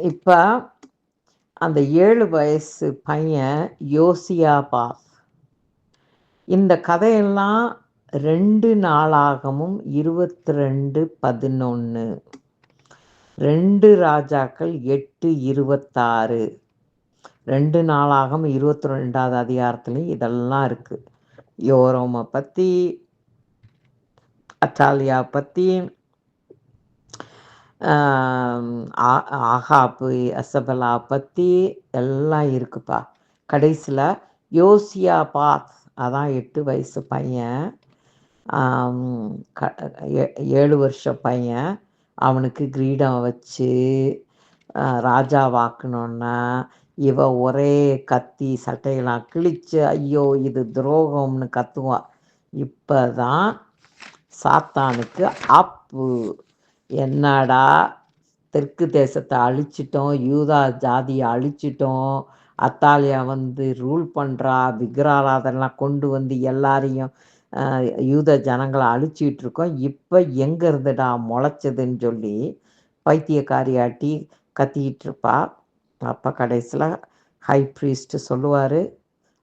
இப்போ அந்த 7 வயசு பையன் யோசியாபாத், இந்த கதையெல்லாம் 2 நாளாகமும் 22:11, 2 ராஜாக்கள் 8:26, 2 நாளாகமும் 22வது அதிகாரத்துலையும் இதெல்லாம் இருக்குது. யோரோமை பற்றி, அட்டாலியா பற்றி, ஆகாப்பு அசபலா பற்றி எல்லாம் இருக்குப்பா. கடைசியில் யோசியாபாத், அதான் 8 வயசு பையன், 7 வருஷ பையன், அவனுக்கு கிரீடம் வச்சு ராஜாவாக்கணுன்னா இவ ஒரே கத்தி சட்டையெல்லாம் கிழிச்சு ஐயோ இது துரோகம்னு கத்துவான். இப்போ தான் சாத்தானுக்கு அப்பு, என்னடா தெற்கு தேசத்தை அழிச்சிட்டோம், யூதா ஜாதியை அழிச்சிட்டோம், அத்தாலியா ரூல் பண்ணுறா, விக்கிராராதெல்லாம் கொண்டு வந்து எல்லாரையும் யூத ஜனங்களை அழிச்சிட்டு இருக்கோம், இப்போ எங்கே இருந்துடா முளைச்சதுன்னு சொல்லி பைத்தியக்காரியாட்டி கத்திக்கிட்டு இருப்பா. அப்போ கடைசியில் ஹை ப்ரீஸ்ட் சொல்லுவார்,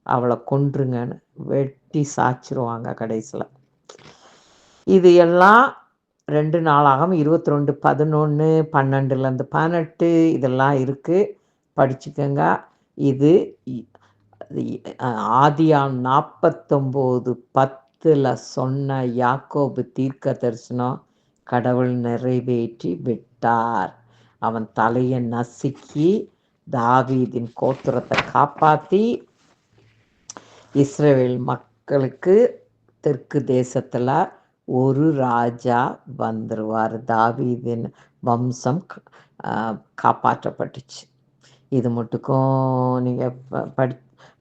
அவளை கொன்றுங்கன்னு, வெட்டி சாய்ச்சிருவாங்க கடைசியில். இது எல்லாம் 2 நாளாகவும் 22:11, 12-18 இதெல்லாம் இருக்குது, படிச்சுக்கோங்க. இது ஆதியாம் 49:10 சொன்ன யாக்கோபு தீர்க்க தரிசனம் கடவுள் நிறைவேற்றி விட்டார். அவன் தலையை நசுக்கி தாவீதின் கோத்திரத்தை காப்பாற்றி இஸ்ரவேல் மக்களுக்கு தெற்கு தேசத்தில் ஒரு ராஜா வந்துடுவார். தாவீதின் வம்சம் காப்பாற்றப்பட்டுச்சு. இது மட்டுக்கும் நீங்கள்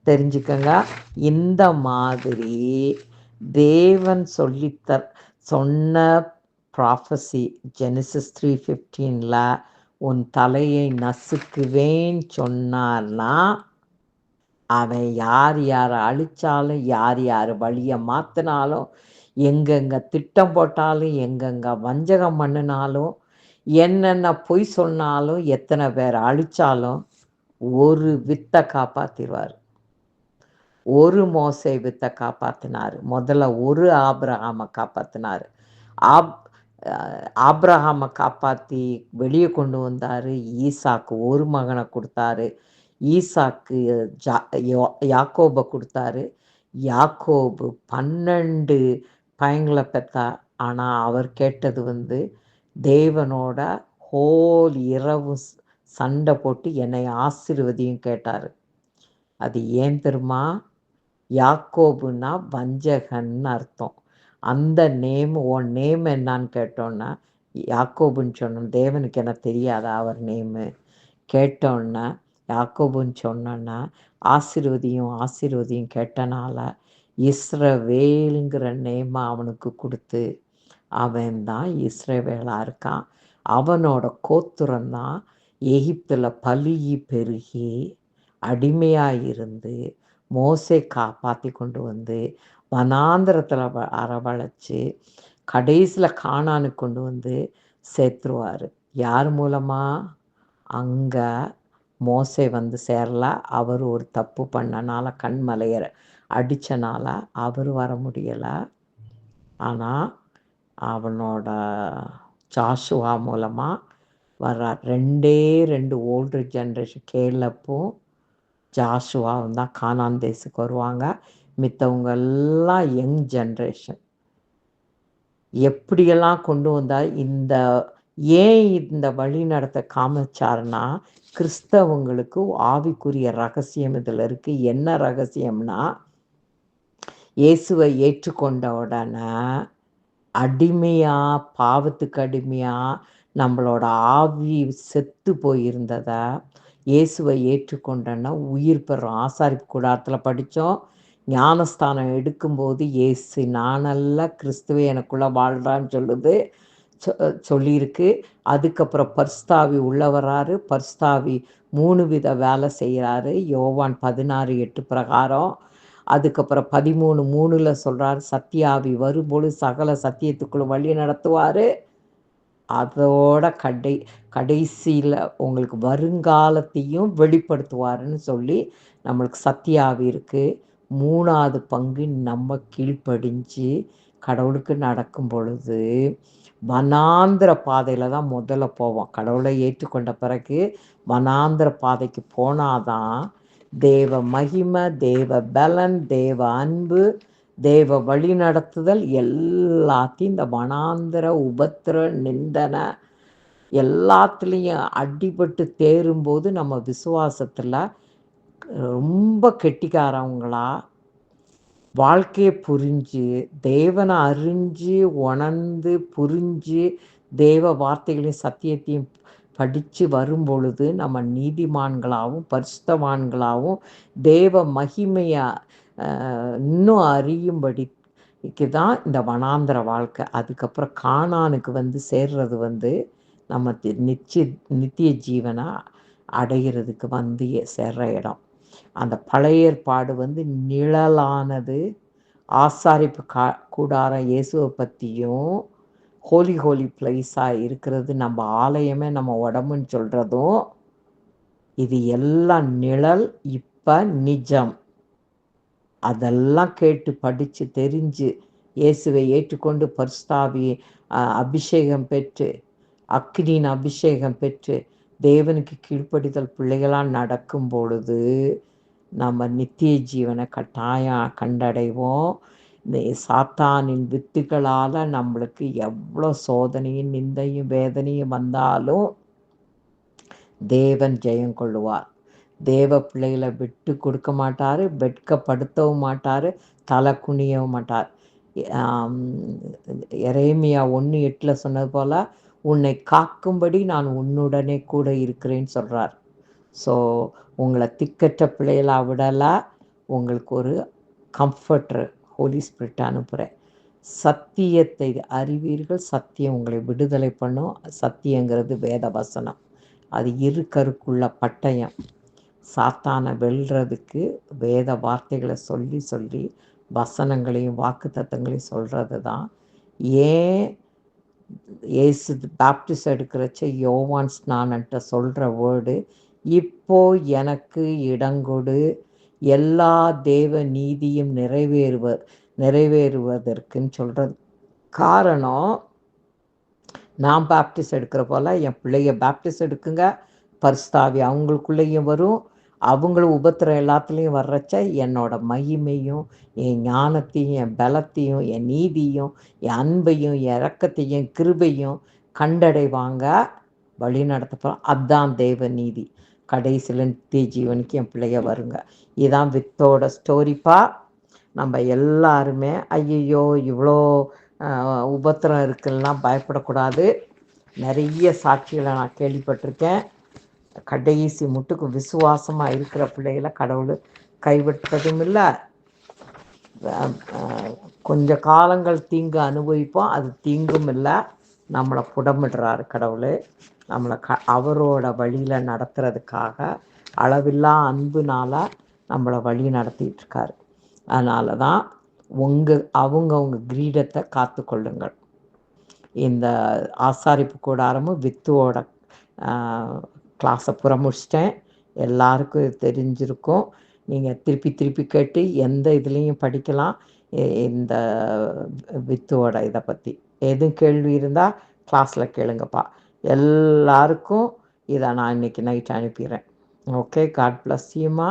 தெரிஞ்சுக்கங்க. இந்த மாதிரி தேவன் சொன்ன ப்ராஃபஸி ஜெனிசிஸ் 3:15 உன் தலையை நசுக்குவேன்னு சொன்னார்னா, அவன் யார் யாரை அழித்தாலும், யார் யார் வழியை மாற்றினாலும், எங்கெங்கே திட்டம் போட்டாலும், எங்கெங்கே வஞ்சகம் பண்ணினாலும், என்னென்ன பொய் சொன்னாலும், எத்தனை பேர் அழித்தாலும் ஒரு வித்தை காப்பாற்றிடுவார். ஒரு மோசே வித்தை காப்பாற்றினார். முதல்ல ஒரு ஆபிரகாமை காப்பாற்றினார். ஆபிரகாமை காப்பாற்றி வெளியே கொண்டு வந்தார். ஈசாக்கு ஒரு மகனை கொடுத்தாரு. ஈசாக்கு யாக்கோபை கொடுத்தாரு. யாக்கோபு 12 பையங்களை பெற்றார். ஆனால் அவர் கேட்டது தேவனோட ஹோல் இரவு சண்டை போட்டு என்னை ஆசீர்வதியும் கேட்டார். அது ஏன் தெரியுமா? யாக்கோபுன்னா வஞ்சகன்னு அர்த்தம். அந்த உன் நேம் என்னான்னு கேட்டோன்னா யாக்கோபுன்னு சொன்னோம். தேவனுக்கு என்ன தெரியாதா அவர் நேமு? கேட்டோன்னா யாக்கோபுன்னு சொன்னோன்னா ஆசீர்வதியும் கேட்டனால இஸ்ரவேலுங்கிற நேமை அவனுக்கு கொடுத்து அவன் தான் இஸ்ரவேலாக இருக்கான். அவனோட கோத்திரம்தான் எகிப்தில் பலுகி பெருகி அடிமையாக இருந்து மோசே காப்பாற்றி கொண்டு வந்து வனாந்திரத்தில் அரவழைச்சி கடைசியில் கானானுக்கு கொண்டு வந்து சேர்த்துருவார். யார் மூலமாக? அங்கே மோசே சேரல. அவர் ஒரு தப்பு பண்ணனால கண்மலையை அடித்தனால அவர் வர முடியலை. ஆனால் அவனோட ஜாஷுவா மூலமாக வர்றார். 2 ஓல்டு ஜென்ரேஷன், கேலப்பும் ஜாஷுவாவும் தான் கானான் தேசத்துக்கு வருவாங்க. மித்தவங்க எல்லாம் யங் ஜென்ரேஷன். எப்படியெல்லாம் கொண்டு வந்தால் ஏன் இந்த வழி நடத்த காமிச்சாருன்னா, கிறிஸ்தவங்களுக்கு ஆவிக்குரிய ரகசியம் இதில் இருக்குது. என்ன ரகசியம்னா, இயேசுவை ஏற்றுக்கொண்ட உடனே அடிமையாக, பாவத்துக்கு அடிமையாக நம்மளோட ஆவி செத்து போயிருந்ததை இயேசுவை ஏற்றுக்கொண்டோன்னா உயிர் பெறும். ஆசாரிப்பு கூடாரத்தில் படித்தோம். ஞானஸ்தானம் எடுக்கும்போது இயேசு நானல்ல கிறிஸ்துவே எனக்குள்ளே வாழ்கிறான்னு சொல்லியிருக்கு. அதுக்கப்புறம் பரிசுத்தாவி உள்ளவராரு. பரிசுத்தாவி 3 வித வேலை செய்கிறாரு. யோவான் 16:8 பிரகாரம். அதுக்கப்புறம் 13:3 சொல்கிறார், சத்தியாவி வரும்பொழுது சகல சத்தியத்துக்குள்ள வழி நடத்துவார். அதோட கடைசியில் உங்களுக்கு வருங்காலத்தையும் வெளிப்படுத்துவாருன்னு சொல்லி நம்மளுக்கு சத்தியாவி இருக்குது. 3வது பங்கு நம்ம கீழ்ப்படிஞ்சு கடவுளுக்கு நடக்கும் பொழுது வனாந்திர பாதையில் தான் முதல்ல போவோம். கடவுளை ஏற்றுக்கொண்ட பிறகு வனாந்திர பாதைக்கு போனாதான் தேவ மகிமை, தேவ பலன், தேவ அன்பு, தேவ வழி நடத்துதல் எல்லாத்தையும் இந்த வனாந்திர உபத்திர நிந்தனை எல்லாத்துலேயும் அடிபட்டு தேரும்போது நம்ம விசுவாசத்தில் ரொம்ப கெட்டிக்காரவங்களா வாழ்க்கையை புரிஞ்சு தேவனை அறிஞ்சு உணர்ந்து புரிஞ்சு தேவ வார்த்தைகளையும் சத்தியத்தையும் படித்து வரும்பொழுது நம்ம நீதிமான்களாகவும் பரிசுத்தவான்களாகவும் தேவ மகிமையை இன்னும் அறியும்படிக்கு தான் இந்த வனாந்திர வாழ்க்கை. அதுக்கப்புறம் கானானுக்கு சேர்றது நம்ம நித்திய ஜீவனை அடைகிறதுக்கு சேர்ற இடம். அந்த பழைய ஏற்பாடு நிழலானது. ஆசாரிப்பு கூடாரம் இயேசுவை பற்றியும் ஹோலி பிளேஸாக இருக்கிறது நம்ம ஆலயமே நம்ம உடம்புன்னு சொல்கிறதும் இது எல்லாம் நிழல். இப்போ நிஜம். அதெல்லாம் கேட்டு படித்து தெரிஞ்சு இயேசுவை ஏற்றுக்கொண்டு பரிசுத்தாவி அபிஷேகம் பெற்று அக்கினியின் அபிஷேகம் பெற்று தேவனுக்கு கீழ்ப்படிதல் பிள்ளைகளாக நடக்கும் பொழுது நம்ம நித்திய ஜீவனை கட்டாயம் கண்டடைவோம். இந்த சாத்தானின் வித்துக்களால் நம்மளுக்கு எவ்வளோ சோதனையும் நிந்தையும் வேதனையும் வந்தாலும் தேவன் ஜெயம் கொள்ளுவார். தேவ பிள்ளைகளை விட்டு கொடுக்க மாட்டார், வெட்கப்படுத்தவும் மாட்டார், தலை குனியவும் மாட்டார். எரேமியா 1:8 சொன்னது போல் உன்னை காக்கும்படி நான் உன்னுடனே கூட இருக்கிறேன்னு சொல்கிறார். ஸோ உங்களை திக்கற்ற பிள்ளைகளாக விடலை, உங்களுக்கு ஒரு கம்ஃபர்டர் ஹோலி ஸ்பிரிட் அனுப்புகிறேன். சத்தியத்தை அறிவீர்கள், சத்தியம் உங்களை விடுதலை பண்ணும். சத்தியங்கிறது வேத வசனம். அது இருக்கருக்குள்ள பட்டயம். சாத்தானை வெல்றதுக்கு வேத வார்த்தைகளை சொல்லி சொல்லி வசனங்களையும் வாக்கு தத்தங்களையும் சொல்கிறது தான். ஏன் ஏசு பேப்டிஸ்ட் எடுக்கிறச்ச யோவான் ஸ்நானன்ட்ட சொல்கிற வேர்டு, இப்போ எனக்கு இடங்கொடு எல்லா தேவ நீதியும் நிறைவேறுவதற்குன்னு சொல்கிறது. காரணம், நான் பேப்டிஸ்ட் எடுக்கிற போல் என் பிள்ளைய பேப்டிஸ்ட் எடுக்குங்க, பரிசுத்தாவி அவங்களுக்குள்ளேயும் வரும். அவங்களும் உபத்திரம் எல்லாத்துலேயும் வர்றச்ச என்னோட மகிமையும் என் ஞானத்தையும் என் பலத்தையும் என் நீதியும் என் அன்பையும் என் இரக்கத்தையும் கிருபையும் கண்டடைவாங்க, வழி நடத்தப்போம். அதுதான் தேவ நீதி. கடைசியில் நித்திய ஜீவனுக்கு என் பிள்ளைய வருங்க. இதுதான் வித்தோட ஸ்டோரிப்பா. நம்ம எல்லாருமே ஐயோ இவ்வளோ உபத்திரம் இருக்குல்லாம் பயப்படக்கூடாது. நிறைய சாட்சிகளை நான் கேள்விப்பட்டிருக்கேன். கடைசி முட்டுக்கு விசுவாசமாக இருக்கிற பிள்ளைகளை கடவுள் கைவிட்டதும் இல்லை. கொஞ்ச காலங்கள் தீங்கு அனுபவிப்போம், அது தீங்கும் இல்லை. நம்மளை புடமிடுறாரு கடவுள். நம்மளை அவரோட வழியில் நடத்துறதுக்காக அளவில்லா அன்புனால் நம்மளை வழி நடத்திட்டுருக்காரு. அதனால தான் அவங்கவுங்க கிரீடத்தை காத்து கொள்ளுங்கள். இந்த ஆசாரிப்பு கூடாரமும் வித்துவோட கிளாஸை புறமுடிச்சிட்டேன். எல்லாருக்கும் தெரிஞ்சிருக்கும். நீங்கள் திருப்பி கேட்டு எந்த இதுலேயும் படிக்கலாம். இந்த வித்துவோட இதை பற்றி எதுவும் கேள்வி இருந்தால் கிளாஸில் கேளுங்கப்பா. எல்லாருக்கும் இதை நான் இன்றைக்கி நைட் அனுப்பிடுறேன். ஓகே, காட் பிளஸ் யூமா.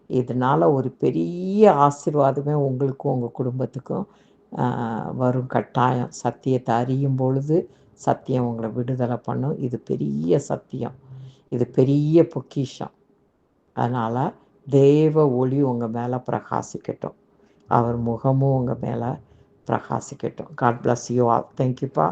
இதனால் ஒரு பெரிய ஆசீர்வாதமே உங்களுக்கும் உங்கள் குடும்பத்துக்கும் வரும். கட்டாயம் சத்தியத்தை அறியும் பொழுது சத்தியம் உங்களை விடுதலை பண்ணும். இது பெரிய சத்தியம், இது பெரிய பொக்கிஷம். அதனால் தேவ ஒளி உங்கள் மேலே பிரகாசிக்கட்டும், அவர் முகமும் உங்கள் மேலே பிரகாசிக்கட்டும். God bless you all. தேங்க்யூப்பா.